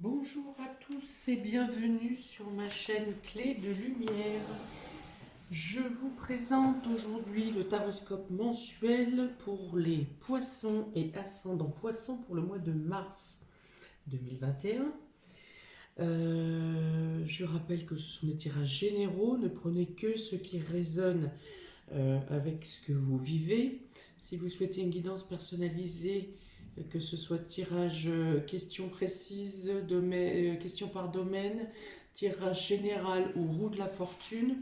Bonjour à tous et bienvenue sur ma chaîne Clé de Lumière. Je vous présente aujourd'hui le taroscope mensuel pour les poissons et ascendants poissons pour le mois de mars 2021. Je rappelle que ce sont des tirages généraux, ne prenez que ce qui résonne avec ce que vous vivez. Si vous souhaitez une guidance personnalisée, que ce soit tirage questions précises, questions par domaine, tirage général ou roue de la fortune,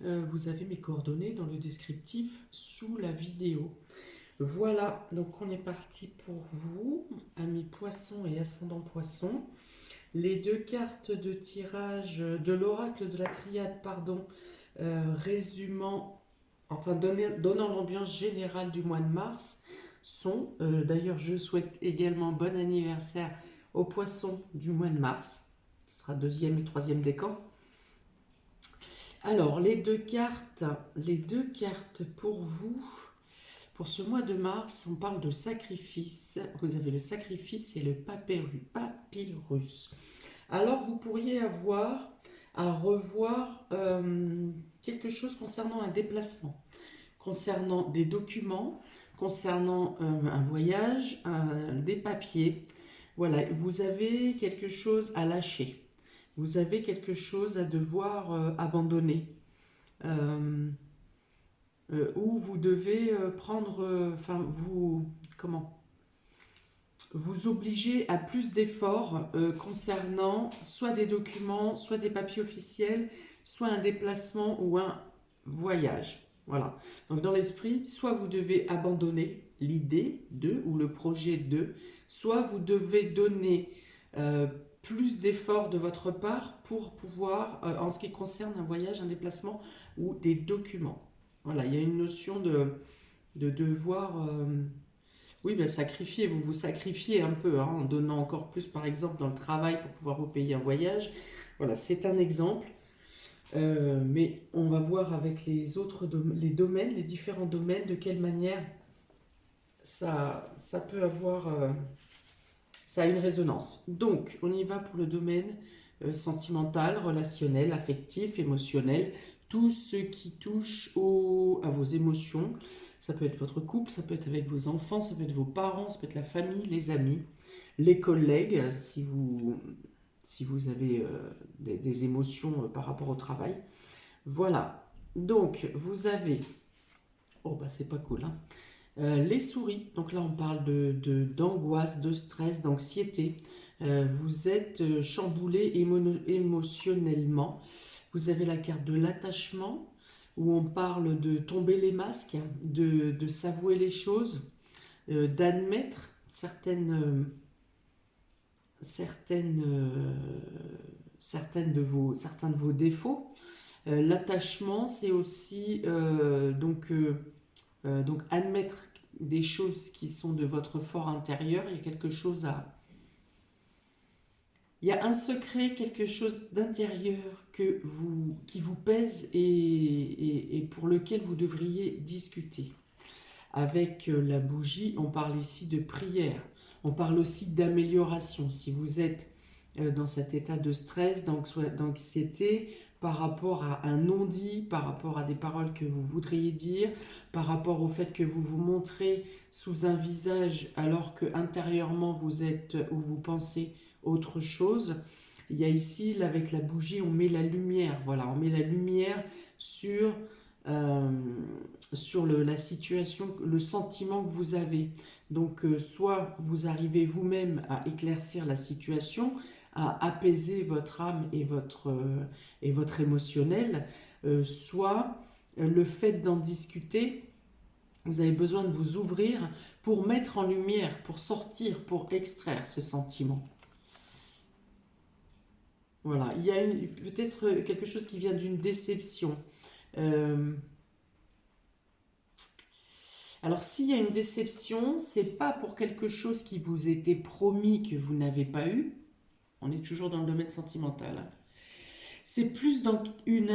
vous avez mes coordonnées dans le descriptif sous la vidéo. Voilà, donc on est parti pour vous, amis poissons et ascendants poissons. Les deux cartes de tirage de l'oracle de la triade, pardon, résumant, enfin donnant l'ambiance générale du mois de mars, sont, d'ailleurs je souhaite également bon anniversaire aux poissons du mois de mars, ce sera deuxième et troisième décan. Alors les deux cartes pour vous, pour ce mois de mars, on parle de sacrifice, vous avez le sacrifice et le papyrus. Alors vous pourriez avoir à revoir quelque chose concernant un déplacement, concernant des documents, concernant un voyage, des papiers. Voilà, vous avez quelque chose à lâcher. Vous avez quelque chose à devoir abandonner. Ou vous devez prendre, vous obliger à plus d'efforts concernant soit des documents, soit des papiers officiels, soit un déplacement ou un voyage. Voilà. Donc dans l'esprit, soit vous devez abandonner l'idée de ou le projet de, soit vous devez donner plus d'efforts de votre part pour pouvoir, en ce qui concerne un voyage, un déplacement ou des documents. Voilà, il y a une notion de devoir... oui, ben sacrifier, vous vous sacrifiez un peu hein, en donnant encore plus, par exemple, dans le travail pour pouvoir vous payer un voyage. Voilà, c'est un exemple. Mais on va voir avec les autres les domaines, les différents domaines, de quelle manière ça peut avoir... ça a une résonance. Donc, on y va pour le domaine sentimental, relationnel, affectif, émotionnel, tout ce qui touche à vos émotions. Ça peut être votre couple, ça peut être avec vos enfants, ça peut être vos parents, ça peut être la famille, les amis, les collègues, si vous avez des émotions par rapport au travail. Voilà. Donc, vous avez... Oh, bah c'est pas cool, hein. Les souris, donc là on parle d'angoisse, de stress, d'anxiété. Vous êtes chamboulé émotionnellement. Vous avez la carte de l'attachement, où on parle de tomber les masques, de s'avouer les choses, d'admettre certains de vos défauts. L'attachement, c'est aussi donc admettre des choses qui sont de votre fort intérieur. Il y a quelque chose à... Il y a un secret, quelque chose d'intérieur qui vous pèse et pour lequel vous devriez discuter. Avec la bougie, on parle ici de prière. On parle aussi d'amélioration. Si vous êtes dans cet état de stress, d'anxiété, par rapport à un non-dit, par rapport à des paroles que vous voudriez dire, par rapport au fait que vous vous montrez sous un visage alors que intérieurement vous êtes ou vous pensez autre chose. Il y a ici, là, avec la bougie, on met la lumière. Voilà, on met la lumière sur la situation, le sentiment que vous avez. Donc, soit vous arrivez vous-même à éclaircir la situation, à apaiser votre âme et votre émotionnel, soit le fait d'en discuter, vous avez besoin de vous ouvrir pour mettre en lumière, pour sortir, pour extraire ce sentiment. Voilà, il y a peut-être quelque chose qui vient d'une déception. Alors, s'il y a une déception, c'est pas pour quelque chose qui vous était promis que vous n'avez pas eu. On est toujours dans le domaine sentimental. C'est plus dans une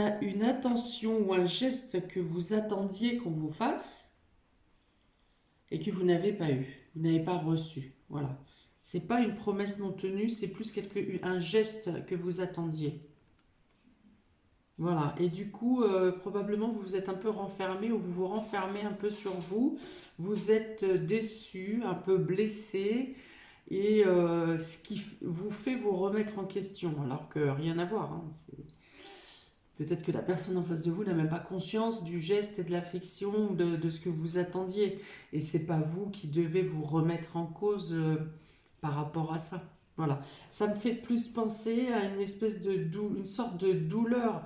attention ou un geste que vous attendiez qu'on vous fasse et que vous n'avez pas eu, vous n'avez pas reçu. Voilà. C'est pas une promesse non tenue, c'est plus un geste que vous attendiez. Voilà, et du coup, probablement vous vous êtes un peu renfermé ou vous vous renfermez un peu sur vous. Vous êtes déçu, un peu blessé, et ce qui vous fait vous remettre en question, alors que rien à voir. Hein. Peut-être que la personne en face de vous n'a même pas conscience du geste et de l'affection, de ce que vous attendiez. Et c'est pas vous qui devez vous remettre en cause par rapport à ça. Voilà. Ça me fait plus penser à une espèce une sorte de douleur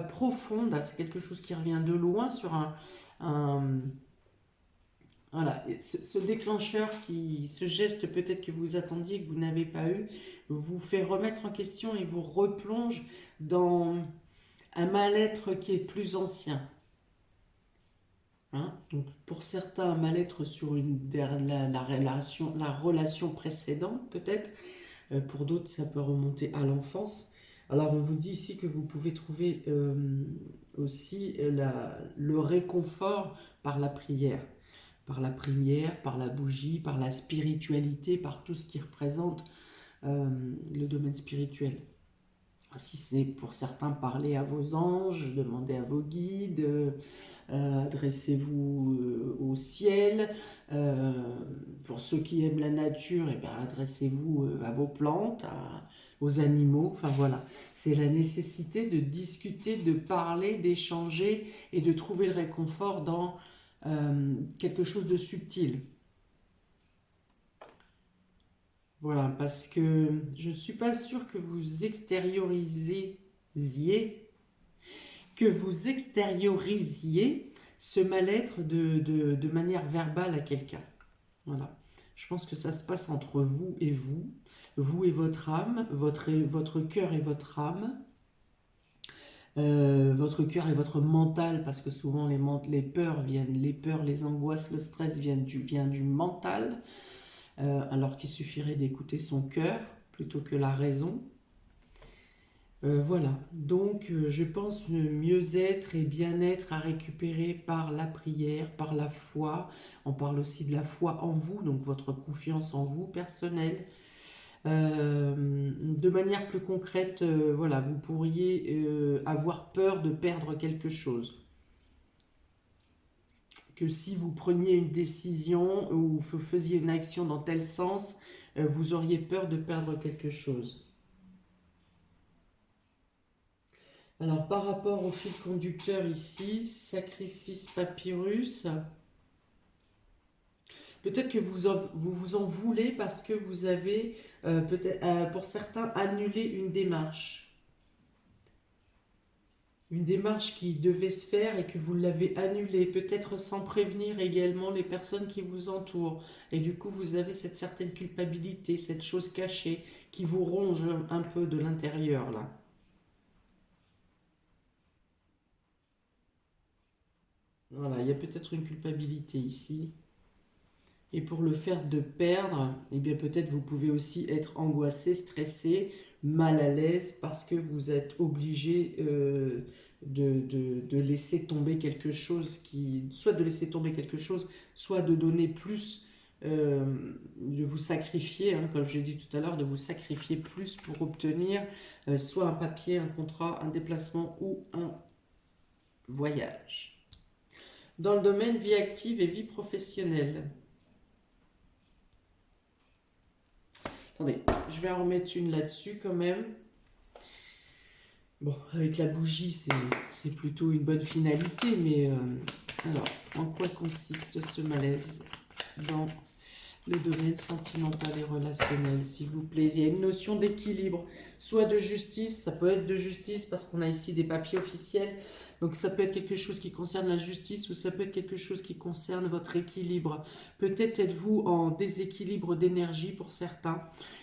profonde. C'est quelque chose qui revient de loin sur un- voilà. Et ce déclencheur, ce geste peut-être que vous attendiez, que vous n'avez pas eu, vous fait remettre en question et vous replonge dans un mal-être qui est plus ancien. Hein. Donc pour certains, un mal-être sur la relation précédente, peut-être. Pour d'autres, ça peut remonter à l'enfance. Alors on vous dit ici que vous pouvez trouver aussi le réconfort par la prière. Par la prière, par la bougie, par la spiritualité, par tout ce qui représente le domaine spirituel. Si c'est pour certains, parler à vos anges, demander à vos guides, adressez-vous au ciel. Euh, pour ceux qui aiment la nature, eh bien, adressez-vous à vos plantes, aux animaux. Enfin voilà, c'est la nécessité de discuter, de parler, d'échanger et de trouver le réconfort dans quelque chose de subtil. Voilà, parce que je ne suis pas sûre que vous extériorisiez ce mal-être de manière verbale à quelqu'un. Voilà. Je pense que ça se passe entre vous et votre âme, votre cœur et votre âme, votre cœur et votre mental, parce que souvent les peurs viennent, les peurs, les angoisses, le stress viennent du mental, alors qu'il suffirait d'écouter son cœur plutôt que la raison. Voilà, donc je pense mieux-être et bien-être à récupérer par la prière, par la foi. On parle aussi de la foi en vous, donc votre confiance en vous personnelle. De manière plus concrète, voilà, vous pourriez avoir peur de perdre quelque chose. Que si vous preniez une décision ou vous faisiez une action dans tel sens, vous auriez peur de perdre quelque chose. Alors, par rapport au fil conducteur ici, sacrifice papyrus, peut-être que vous en voulez parce que vous avez, peut-être, pour certains, annulé une démarche. Une démarche qui devait se faire et que vous l'avez annulée, peut-être sans prévenir également les personnes qui vous entourent. Et du coup, vous avez cette certaine culpabilité, cette chose cachée qui vous ronge un peu de l'intérieur, là. Voilà, il y a peut-être une culpabilité ici. Et pour le faire de perdre, eh bien peut-être vous pouvez aussi être angoissé, stressé, mal à l'aise parce que vous êtes obligé de laisser tomber quelque chose soit de laisser tomber quelque chose, soit de donner plus, de vous sacrifier, hein, comme j'ai dit tout à l'heure, de vous sacrifier plus pour obtenir soit un papier, un contrat, un déplacement ou un voyage. Dans le domaine vie active et vie professionnelle. Attendez, je vais en remettre une là-dessus quand même. Bon, avec la bougie, c'est plutôt une bonne finalité, mais alors, en quoi consiste ce malaise dans le domaine sentimental et relationnel, s'il vous plaît? Il y a une notion d'équilibre, soit de justice, ça peut être de justice parce qu'on a ici des papiers officiels, donc ça peut être quelque chose qui concerne la justice ou ça peut être quelque chose qui concerne votre équilibre. Peut-être êtes-vous en déséquilibre d'énergie pour certains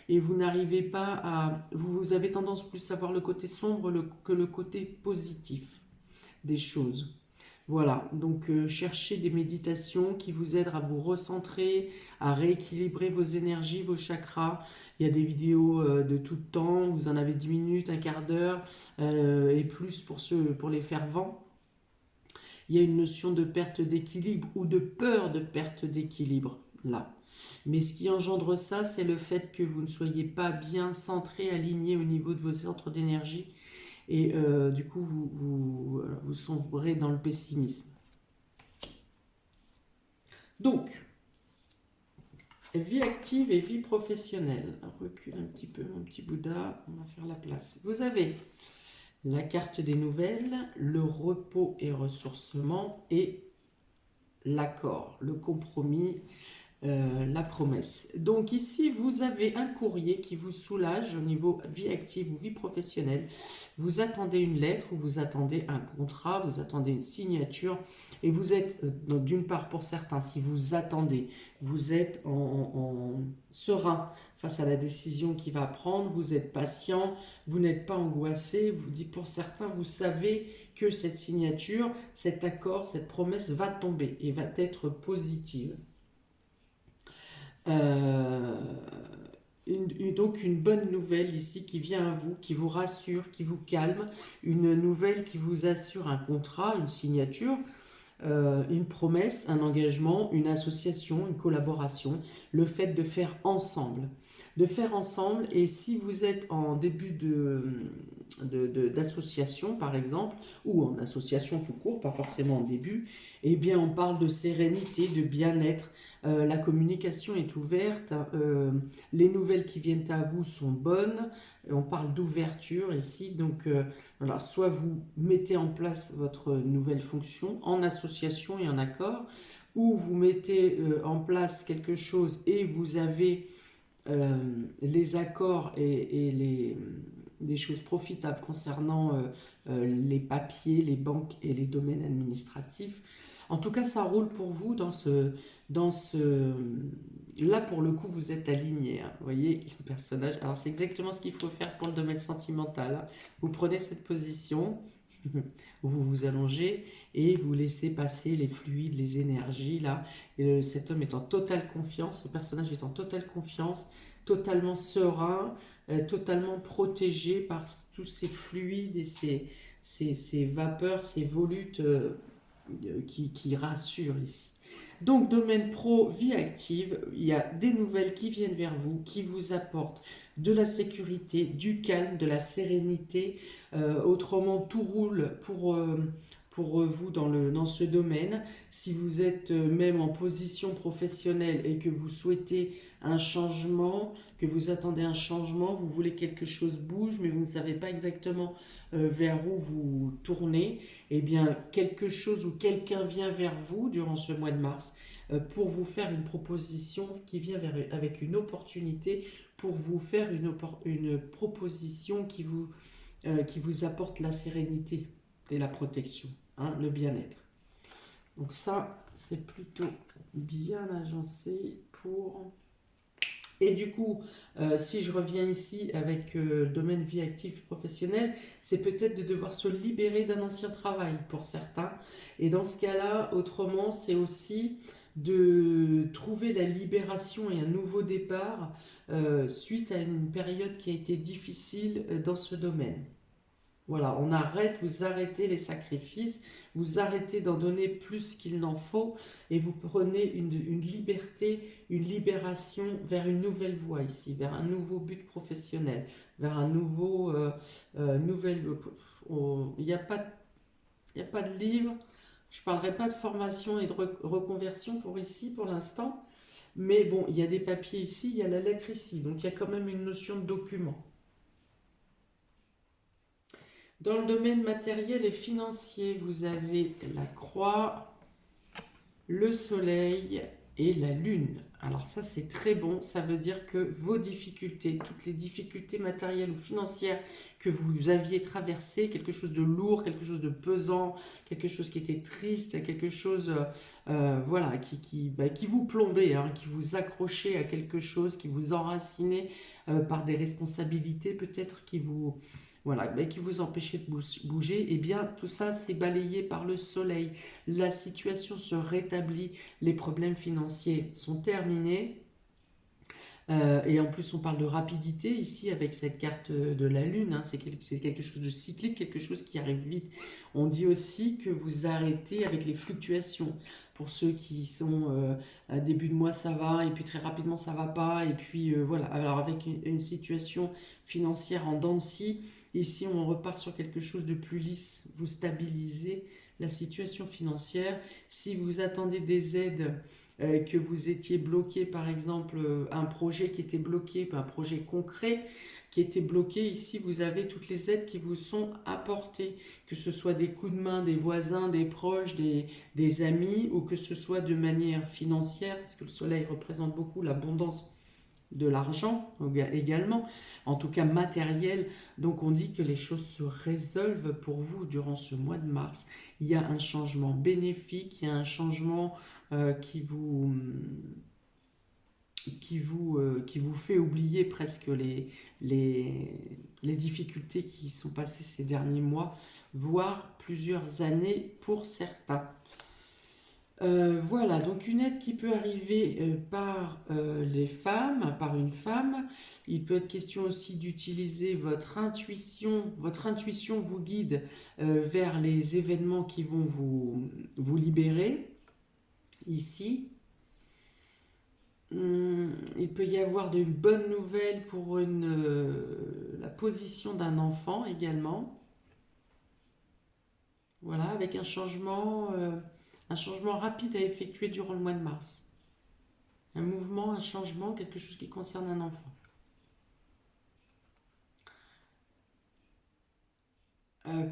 et vous n'arrivez pas à... Vous avez tendance plus à voir le côté sombre que le côté positif des choses. Voilà, donc cherchez des méditations qui vous aident à vous recentrer, à rééquilibrer vos énergies, vos chakras. Il y a des vidéos de tout temps, vous en avez 10 minutes, un quart d'heure et plus pour les fervents. Il y a une notion de perte d'équilibre ou de peur de perte d'équilibre là. Mais ce qui engendre ça, c'est le fait que vous ne soyez pas bien centré, aligné au niveau de vos centres d'énergie. Et du coup, vous sombrez dans le pessimisme. Donc, vie active et vie professionnelle. Recule un petit peu, mon petit Bouddha, on va faire la place. Vous avez la carte des nouvelles, le repos et ressourcement et l'accord, le compromis, la promesse. Donc ici, vous avez un courrier qui vous soulage au niveau vie active ou vie professionnelle. Vous attendez une lettre ou vous attendez un contrat, vous attendez une signature et vous êtes, d'une part pour certains, si vous attendez, vous êtes en serein face à la décision qu'il va prendre, vous êtes patient, vous n'êtes pas angoissé, vous dites pour certains, vous savez que cette signature, cet accord, cette promesse va tomber et va être positive. Donc une bonne nouvelle ici qui vient à vous, qui vous rassure, qui vous calme, une nouvelle qui vous assure un contrat, une signature, une promesse, un engagement, une association, une collaboration, le fait de faire ensemble. De faire ensemble, et si vous êtes en début d'association par exemple, ou en association tout court, pas forcément en début, eh bien on parle de sérénité, de bien-être, la communication est ouverte, les nouvelles qui viennent à vous sont bonnes, on parle d'ouverture ici, donc voilà, soit vous mettez en place votre nouvelle fonction en association et en accord, ou vous mettez en place quelque chose et vous avez les accords et les choses profitables concernant les papiers, les banques et les domaines administratifs. En tout cas, ça roule pour vous Là, pour le coup, vous êtes aligné. Hein. Vous voyez, le personnage... Alors, c'est exactement ce qu'il faut faire pour le domaine sentimental. Hein. Vous prenez cette position, où vous vous allongez, et vous laissez passer les fluides, les énergies, là. Et cet homme est en totale confiance, ce personnage est en totale confiance, totalement serein, totalement protégé par tous ces fluides et ces vapeurs, ces volutes qui rassurent ici. Donc, domaine pro, vie active, il y a des nouvelles qui viennent vers vous, qui vous apportent de la sécurité, du calme, de la sérénité. Autrement, tout roule pour vous dans ce domaine. Si vous êtes même en position professionnelle et que vous souhaitez un changement, que vous attendez un changement, vous voulez que quelque chose bouge, mais vous ne savez pas exactement vers où vous tournez, eh bien, quelque chose ou quelqu'un vient vers vous durant ce mois de mars pour vous faire une proposition qui vient avec une opportunité, pour vous faire une proposition qui vous apporte la sérénité et la protection, hein, le bien-être. Donc ça, c'est plutôt bien agencé pour... Et du coup, si je reviens ici avec le domaine vie active professionnelle, c'est peut-être de devoir se libérer d'un ancien travail pour certains. Et dans ce cas-là, autrement, c'est aussi de trouver la libération et un nouveau départ suite à une période qui a été difficile dans ce domaine. Voilà, vous arrêtez les sacrifices, vous arrêtez d'en donner plus qu'il n'en faut et vous prenez une liberté, une libération vers une nouvelle voie ici, vers un nouveau but professionnel, vers un nouveau... Il n'y a pas de livre, je ne parlerai pas de formation et de reconversion pour ici pour l'instant, mais bon, il y a des papiers ici, il y a la lettre ici, donc il y a quand même une notion de document. Dans le domaine matériel et financier, vous avez la croix, le soleil et la lune. Alors ça, c'est très bon. Ça veut dire que vos difficultés, toutes les difficultés matérielles ou financières que vous aviez traversées, quelque chose de lourd, quelque chose de pesant, quelque chose qui était triste, quelque chose voilà, qui vous plombait, hein, qui vous accrochait à quelque chose, qui vous enracinait par des responsabilités peut-être voilà, qui vous empêchez de bouger, et bien tout ça c'est balayé par le soleil. La situation se rétablit, les problèmes financiers sont terminés. Et en plus, on parle de rapidité ici avec cette carte de la Lune, hein. C'est quelque chose de cyclique, quelque chose qui arrive vite. On dit aussi que vous arrêtez avec les fluctuations. Pour ceux qui sont à début de mois, ça va, et puis très rapidement, ça va pas. Et puis voilà. Alors avec une situation financière en dents de scie, ici, on repart sur quelque chose de plus lisse. Vous stabilisez la situation financière. Si vous attendez des aides, que vous étiez bloqué, par exemple, un projet qui était bloqué, un projet concret qui était bloqué, ici vous avez toutes les aides qui vous sont apportées, que ce soit des coups de main des voisins, des proches, des amis, ou que ce soit de manière financière, parce que le soleil représente beaucoup l'abondance de l'argent également, en tout cas matériel. Donc on dit que les choses se résolvent pour vous durant ce mois de mars. Il y a un changement bénéfique, il y a un changement qui vous fait oublier presque les difficultés qui sont passées ces derniers mois, voire plusieurs années pour certains. Voilà, donc une aide qui peut arriver par les femmes, par une femme. Il peut être question aussi d'utiliser votre intuition. Votre intuition vous guide vers les événements qui vont vous libérer. Ici, il peut y avoir de bonnes nouvelles pour la position d'un enfant également. Voilà, avec un changement rapide à effectuer durant le mois de mars. Un mouvement, un changement, quelque chose qui concerne un enfant.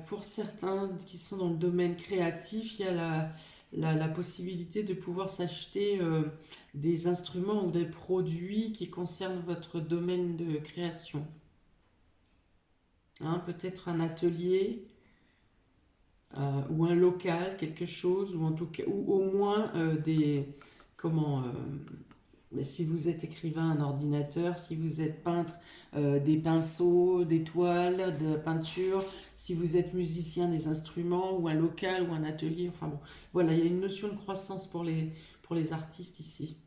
Pour certains qui sont dans le domaine créatif, il y a la possibilité de pouvoir s'acheter des instruments ou des produits qui concernent votre domaine de création. Hein, peut-être un atelier ou un local, quelque chose, ou en tout cas, ou au moins si vous êtes écrivain, un ordinateur, si vous êtes peintre, des pinceaux, des toiles, de peinture, si vous êtes musicien, des instruments, ou un local, ou un atelier, enfin bon, voilà, il y a une notion de croissance pour les artistes ici.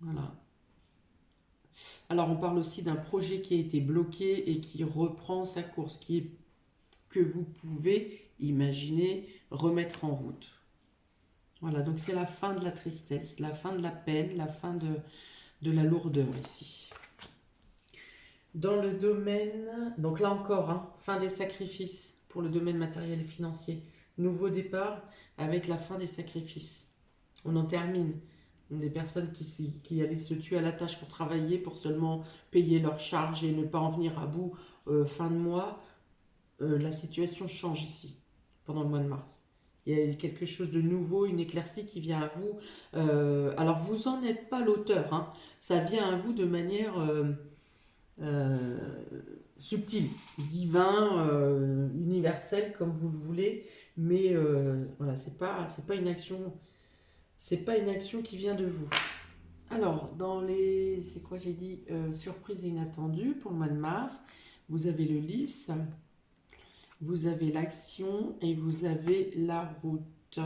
Voilà. Alors on parle aussi d'un projet qui a été bloqué et qui reprend sa course, que vous pouvez imaginer remettre en route. Voilà, donc c'est la fin de la tristesse, la fin de la peine, la fin de la lourdeur ici. Dans le domaine, donc là encore, hein, fin des sacrifices pour le domaine matériel et financier. Nouveau départ avec la fin des sacrifices. On en termine. Des personnes qui allaient se tuer à la tâche pour travailler, pour seulement payer leurs charges et ne pas en venir à bout fin de mois. La situation change ici, pendant le mois de mars. Il y a quelque chose de nouveau, une éclaircie qui vient à vous. Alors, vous n'en êtes pas l'auteur, hein. Ça vient à vous de manière subtile, divin, universelle, comme vous le voulez. Mais voilà, c'est pas une action, qui vient de vous. Alors, c'est quoi j'ai dit, surprise et inattendue pour le mois de mars. Vous avez le lys. Vous avez l'action et vous avez la route.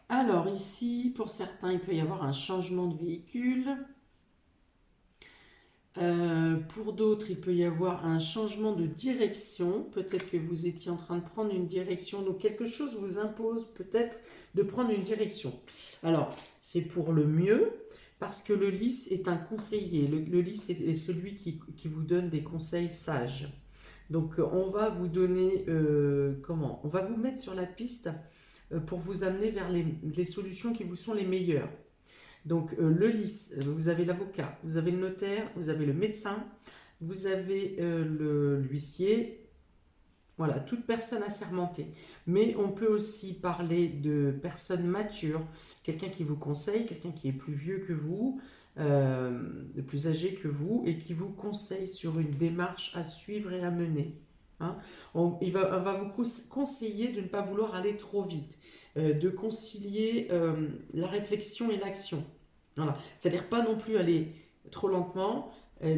Alors ici, pour certains, il peut y avoir un changement de véhicule. Pour d'autres, il peut y avoir un changement de direction. Peut-être que vous étiez en train de prendre une direction. Donc quelque chose vous impose peut-être de prendre une direction. Alors, c'est pour le mieux. Parce que le lys est un conseiller. Le lys est celui qui vous donne des conseils sages. Donc on va vous donner, on va vous mettre sur la piste pour vous amener vers les solutions qui vous sont les meilleures. Donc le lys, vous avez l'avocat, vous avez le notaire, vous avez le médecin, vous avez l'huissier, voilà, toute personne assermentée. Mais on peut aussi parler de personnes matures, quelqu'un qui vous conseille, quelqu'un qui est plus vieux que vous, plus âgé que vous, et qui vous conseille sur une démarche à suivre et à mener. Hein. On va vous conseiller de ne pas vouloir aller trop vite, de concilier la réflexion et l'action. Voilà. C'est-à-dire pas non plus aller trop lentement,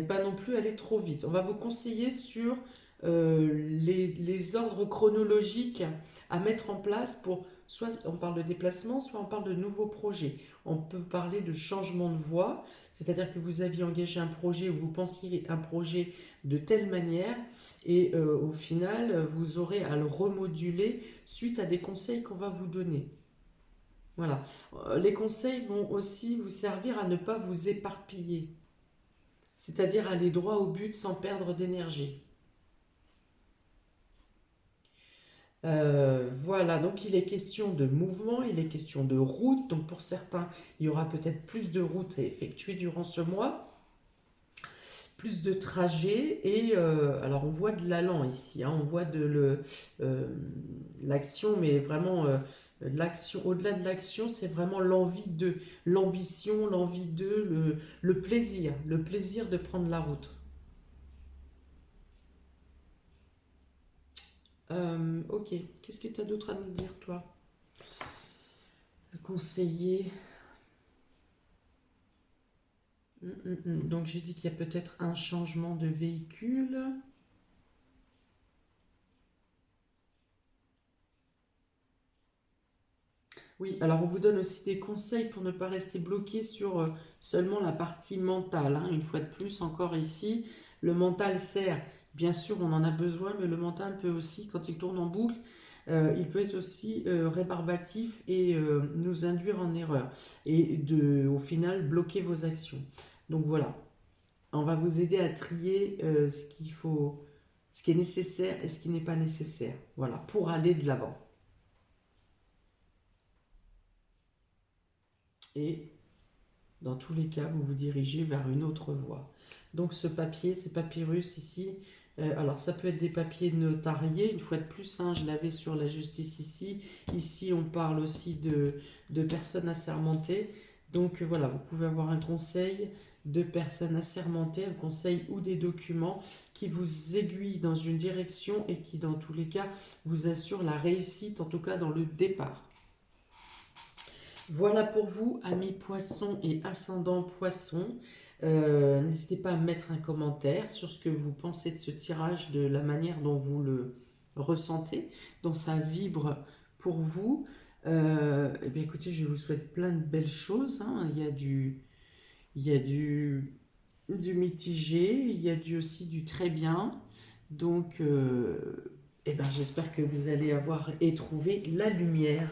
pas non plus aller trop vite. On va vous conseiller sur les ordres chronologiques à mettre en place pour soit on parle de déplacement, soit on parle de nouveaux projets. On peut parler de changement de voie, c'est-à-dire que vous aviez engagé un projet ou vous pensiez un projet de telle manière et au final, vous aurez à le remoduler suite à des conseils qu'on va vous donner. Voilà. Les conseils vont aussi vous servir à ne pas vous éparpiller, c'est-à-dire aller droit au but sans perdre d'énergie. Voilà, donc il est question de mouvement, il est question de route. Donc pour certains, il y aura peut-être plus de routes à effectuer durant ce mois, plus de trajets. Et alors on voit de l'allant ici, hein, on voit l'action, mais vraiment l'action. Au-delà de l'action, c'est vraiment l'envie de, l'ambition, l'envie de, le plaisir de prendre la route. Ok, qu'est-ce que tu as d'autre à nous dire, toi? Le conseiller. Donc j'ai dit qu'il y a peut-être un changement de véhicule. Oui, alors on vous donne aussi des conseils pour ne pas rester bloqué sur seulement la partie mentale, hein. Une fois de plus, encore ici, le mental sert, bien sûr on en a besoin, mais le mental peut aussi, quand il tourne en boucle, il peut être aussi rébarbatif et nous induire en erreur et au final bloquer vos actions. Donc voilà, on va vous aider à trier ce qu'il faut, ce qui est nécessaire et ce qui n'est pas nécessaire. Voilà, pour aller de l'avant. Et dans tous les cas, vous vous dirigez vers une autre voie. Donc ce papier, ce papyrus ici, alors ça peut être des papiers notariés, une fois de plus, hein, je l'avais sur la justice ici. Ici, on parle aussi de personnes assermentées. Donc voilà, vous pouvez avoir un conseil de personnes assermentées, un conseil ou des documents qui vous aiguillent dans une direction et qui, dans tous les cas, vous assurent la réussite, en tout cas dans le départ. Voilà pour vous, amis poissons et ascendant poissons. N'hésitez pas à mettre un commentaire sur ce que vous pensez de ce tirage, de la manière dont vous le ressentez, dont ça vibre pour vous. Eh bien, écoutez, je vous souhaite plein de belles choses, hein. Il y a du mitigé, il y a aussi du très bien. Donc, eh ben, j'espère que vous allez avoir et trouver la lumière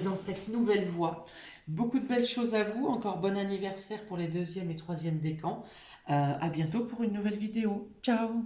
dans cette nouvelle voie. Beaucoup de belles choses à vous. Encore bon anniversaire pour les deuxième et troisième décans. À bientôt pour une nouvelle vidéo. Ciao!